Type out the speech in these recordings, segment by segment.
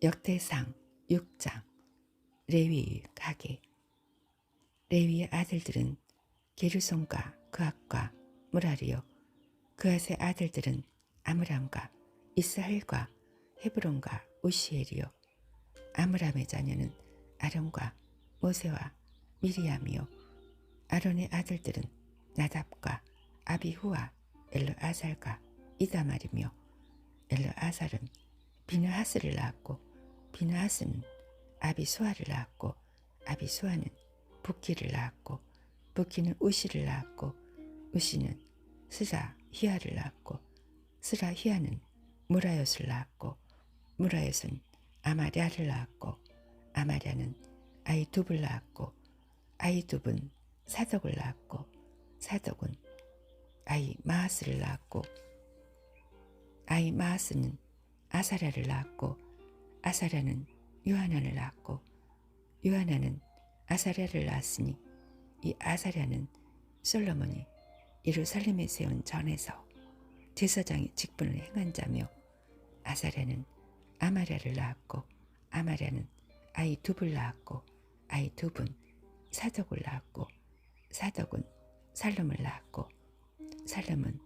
역대상 6장 레위 가게. 레위의 아들들은 게르손과 그앗과 무라리요. 그앗의 아들들은 아므람과 이스할과 헤브론과 우시엘이요. 아므람의 자녀는 아론과 모세와 미리암이요. 아론의 아들들은 나답과 아비후와 엘르아살과 이다말이며 엘르아살은 비느하스를 낳았고 비느하스는 아비수아를 낳았고 아비수아는 붓기를 낳았고 붓기는 우시를 낳았고 우시는 스라히아를 낳았고 스라히아는 무라옅을 낳았고 무라옅은 아마랴를 낳았고 아마랴는 아이둡을 낳았고 아이둡은 사독을 낳았고 사독은 아이마하스를 낳았고 아이마하스는 아사랴를 낳았고 아사랴는 요하난을 낳았고 요하난은 아사랴를 낳았으니 이 아사랴는 솔로몬이 예루살렘에 세운 전에서 제사장의 직분을 행한 자며 아사랴는 아마랴를 낳았고 아마랴는 아이둡을 낳았고 아이둡은 사독을 낳았고 사독은 살lum을 낳았고 살lum은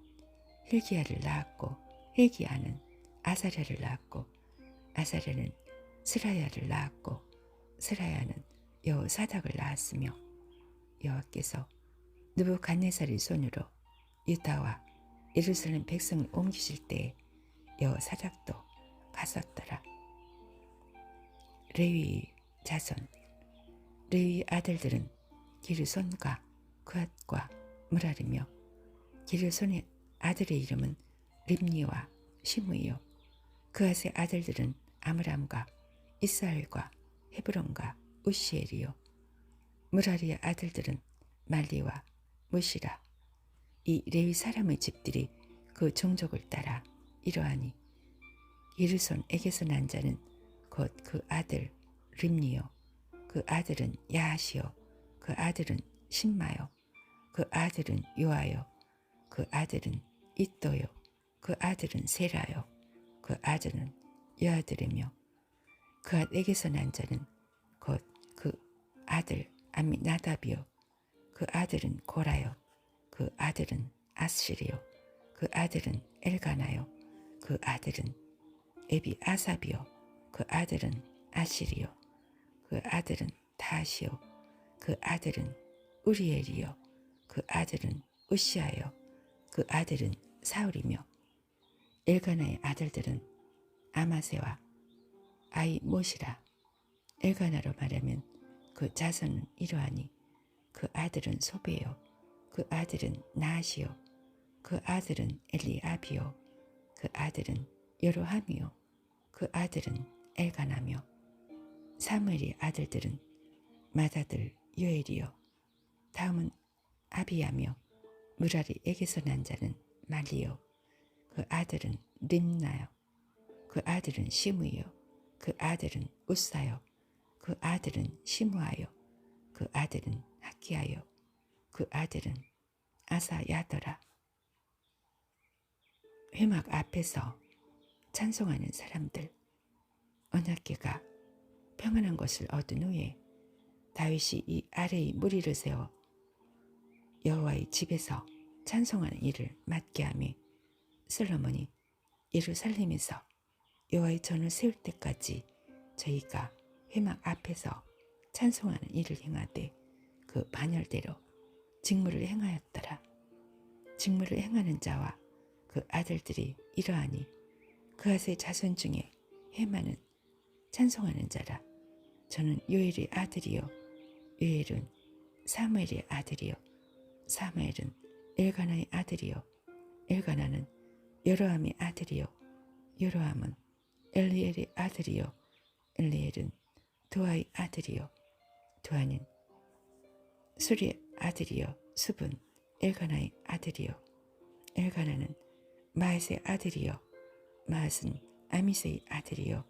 힐기야를 낳았고 힐기야는 아사랴를 낳았고 아사랴는 스라야를 낳았고 스라야는 여호사닥을 낳았으며 여호와께서 느부갓네살의 손으로 유다와 예루살렘 백성을 옮기실 때에 여호사닥도 갔었더라. 레위 자손. 레위 아들들은 기르손과 그앗과 무라리며 기르손의 아들의 이름은 립니와 시므이요. 그앗의 아들들은 아므람과 이스할과 헤브론과 우시엘이요. 무라리의 아들들은 말리와 무시라. 이 레위 사람의 집들이 그 종족을 따라 이러하니 기르손에게서 난 자는 곧 그 아들 립니요. 그 아들은 야하시요. 그 아들은 신마요. 그 아들은 요아요. 그 아들은 이또요. 그 아들은 세라요. 그 아들은 여아들이며 그앗에게서 난 자는 곧 그 아들 아미나답이요. 그 아들은 고라요. 그 아들은 아스리요. 그 아들은 엘가나요. 그 아들은 에비아삽이요. 그 아들은 아시리요. 그 아들은 다시요. 그 아들은 우리엘이요. 그 아들은 우시아요. 그 아들은 사울이며 엘가나의 아들들은 아마세와 아이모시라. 엘가나로 말하면 그 자손은 이러하니 그 아들은 소베요. 그 아들은 나하시요. 그 아들은 엘리압이요. 그 아들은 여로함이요. 그 아들은 엘가나며 사무엘의 아들들은 마다들 요엘이요. 다음은 아비야며 무라리에게서 난 자는 말리요. 그 아들은 림나요. 그 아들은 시므이요. 그 아들은 우사요. 그 아들은 시므아요. 그 아들은 학기야요. 그 아들은 아사야더라. 회막 앞에서 찬송하는 사람들. 언약궤가 평안한 것을 얻은 후에 다윗이 이 아래의 무리를 세워 여호와의 집에서 찬송하는 일을 맡게 하며 솔로몬이 예루살렘에서 여호와의 전을 세울 때까지 저희가 회막 앞에서 찬송하는 일을 행하되 그 반열대로 직무를 행하였더라. 직무를 행하는 자와 그 아들들이 이러하니 그앗의 자손 중에 헤만은 찬송하는 자라. 저는 요엘의 아들이요 요엘은 사무엘의 아들이요 사무엘은 엘가나의 아들이요 엘가나는 여로함의 아들이요 여로함은 엘리엘의 아들이요 엘리엘은 도아의 아들이요 도아는 수리의 아들이요 숲은 엘가나의 아들이요 엘가나는 마앗의 아들이요 마앗은 아미스의 아들이요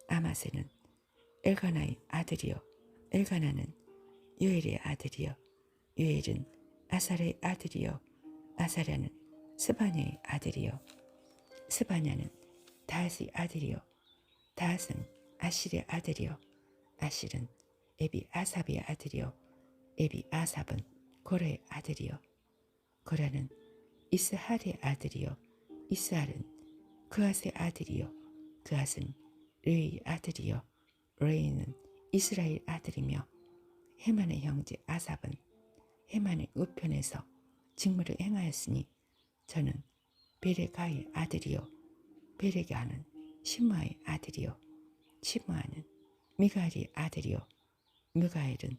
아마스는 엘가나의 아들이요 엘가나는 요엘의 아들이요 요엘은 아사랴의 아들이요 아사랴는 스바냐의 아들이요 스바냐는 다핫의 아들이요 다핫은 아실의 아들이요 아실은 에비아삽의 아들이요 에비아삽은 고라의 아들이요 고라는 이스할의 아들이요 이스할은 그앗의 아들이요 그앗은 레이의 아들이요 레이는 이스라엘 아들이며 헤만의 형제 아삽은 헤만의 우편에서 직무를 행하였으니 저는 베레가의 아들이요 베레가는 시므아의 아들이요 시므아는 미가엘의 아들이요 미가엘은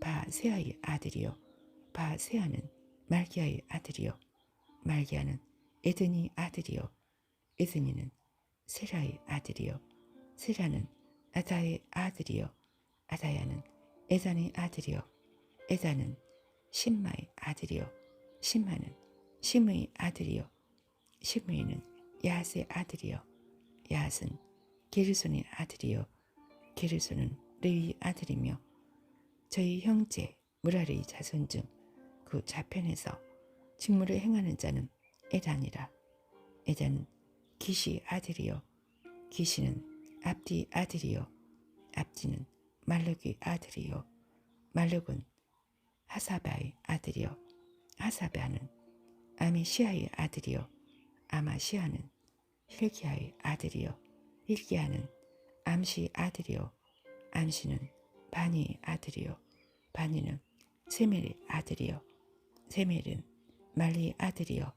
바세아의 아들이요 바세아는 말기야의 아들이요 말기야는 에드니 아들이요 에드니는 세라의 아들이요 세라는 아다의 아들이요 아다야는 에단의 아들이요 에단은 심마의 아들이요 심마는 시므의 아들이요 시므이는 야스의 아들이요 야스는 게르손의 아들이요 게르손은 레위의 아들이며 저희 형제 무라리의 자손 중 그 좌편에서 직무를 행하는 자는 에단이라 에단은 기시의 아들이요 기시는 압디의 아들이요 압디는 말룩의 아들이요 말룩은 하사바의 아들이요 하사바는 아미시아의 아들이요 아마시아는 힐기야의 아들이요 힐기야는 암시의 아들이요 암시는 바니의 아들이요 바니는 세멜의 아들이요 세멜은 말리의 아들이요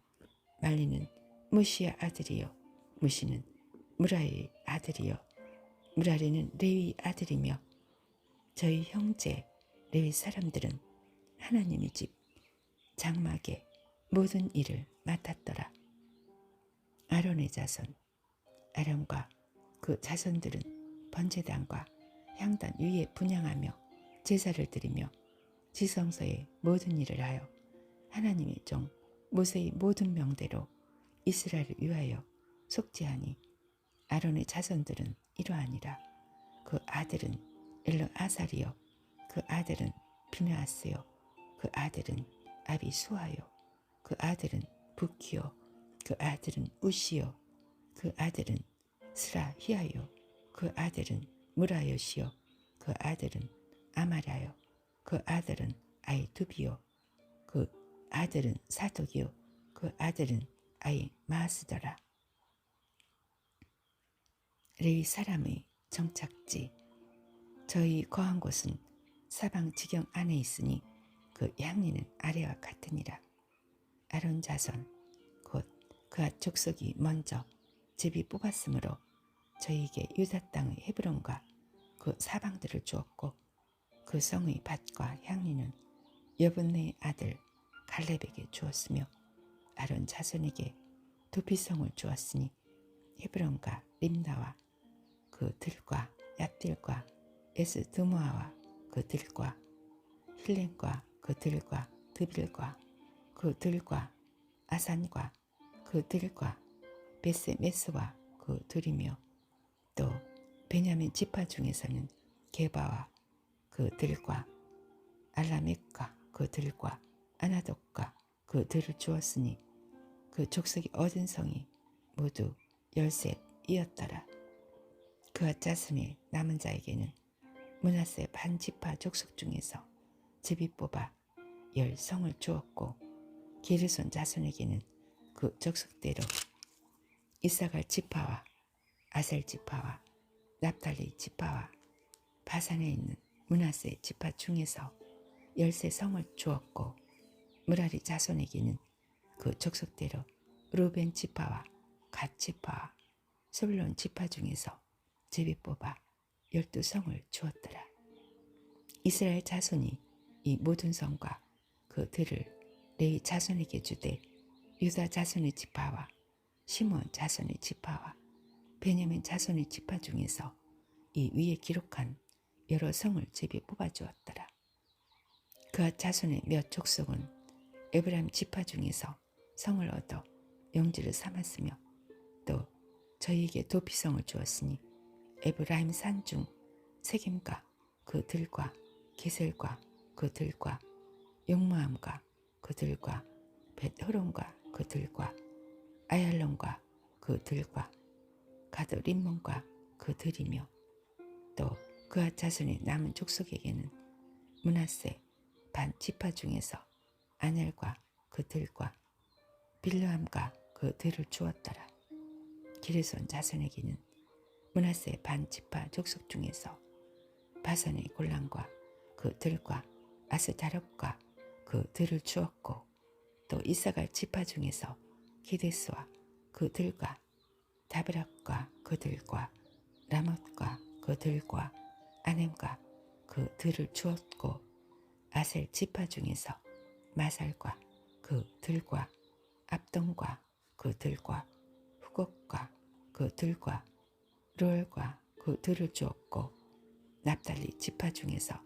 말리는 무시의 아들이요 무시는 무라의 아들이요 무라리는 레위의 아들이며 저희 형제 레위 사람들은 하나님의 집 장막의 모든 일을 맡았더라. 아론의 자손 아론과 그 자손들은 번제단과 향단 위에 분향하며 제사를 드리며 지성소의 모든 일을 하여 하나님의 종 모세의 모든 명대로 이스라엘을 위하여 속죄하니 아론의 자손들은 이러하니라. 그 아들은 엘르아살이요 그 아들은 비느하스요 그 아들은 아비수아요 그 아들은 부키요 그 아들은 우시요 그 아들은 스라히아요 그 아들은 무라요시요 그 아들은 아마랴요 그 아들은 아이두비요 그 아들은 사독이요 그 아들은 아이마스더라. 레위 사람의 정착지 저희 거한 곳은 사방 지경 안에 있으니 그 향리는 아래와 같으니라. 아론 자손 곧 그앗 족속이 먼저 제비 뽑았으므로 저희에게 유다 땅의 헤브론과 그 사방들을 주었고 그 성의 밭과 향리는 여분네의 아들 갈렙에게 주었으며 아론 자손에게 도피성을 주었으니 헤브론과 림나와 그 들과 얍딜과 에스드모아와 그 들과 힐렌과 그 들과 드빌과 그 들과 아산과 그 들과 베세메스와 그 들이며 또 베냐민 지파 중에서는 게바와 그 들과 알라멕과 그 들과 아나독과 그 들을 주었으니 그 족속이 얻은 성이 모두 13이었더라. 그와 자손의 남은 자에게는 므낫세 반지파 족속 중에서 제비 뽑아 10성을 주었고 게르손 자손에게는 그 족속대로 이사갈 지파와 아셀 지파와 납달리 지파와 바산에 있는 므낫세 지파 중에서 13성을 주었고 무라리 자손에게는 그 족속대로 루벤 지파와 갓 지파와 스불론 지파 중에서 제비 뽑아 12성을 주었더라. 이스라엘 자손이 이 모든 성과 그 들을 레위 자손에게 주되 유다 자손의 지파와 시몬 자손의 지파와 베냐민 자손의 지파 중에서 이 위에 기록한 여러 성을 제비 뽑아 주었더라. 그와 자손의 몇 족속은 에브라임 지파 중에서 성을 얻어 영지를 삼았으며 또 저희에게 도피성을 주었으니 에브라임 산 중 세겜과 그 들과 게셀과 그 들과 용모함과 그 들과 벳호론과 그 들과 아얄론과 그 들과 가드림몬과 그 들이며 또 그와 자손의 남은 족속에게는 므낫세 반 지파 중에서 아넬과 그 들과 빌르함과 그 들을 주었더라. 기르손 자손에게는 므낫세 반 지파 족속 중에서 바산의 골란과 그 들과 아스다롯과 그 들을 주었고, 또 이사갈 지파 중에서 기데스와 그 들과 다베락과 그 들과 라못과 그 들과 아넴과 그 들을 주었고, 아셀 지파 중에서 마살과 그 들과 압동과 그 들과 후곡과 그 들과 롤과 그 들을 주었고, 납달리 지파 중에서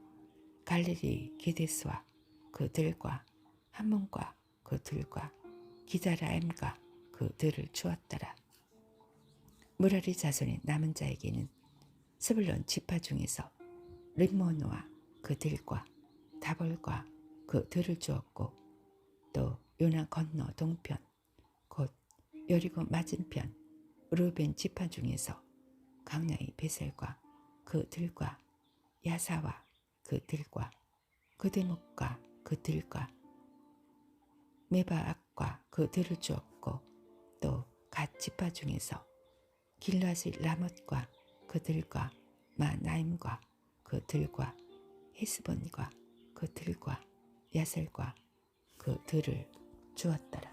갈릴리 기데스와 그 들과 함몬과 그 들과 기자라임과 그 들을 주었더라. 무라리 자손의 남은 자에게는 스불론 지파 중에서 림모노와 그 들과 다볼과 그 들을 주었고, 또 요나 건너 동편 곧 여리고 맞은편 르벤 지파 중에서 강나이 베셀과 그 들과 야사와 그 들과 그대목과 그 들과 메바악과 그 들을 주었고, 또 갓 지파 중에서 길라시 라못과 그 들과 마나임과 그 들과 헤스본과 그 들과 야셀과 그 들을 주었더라.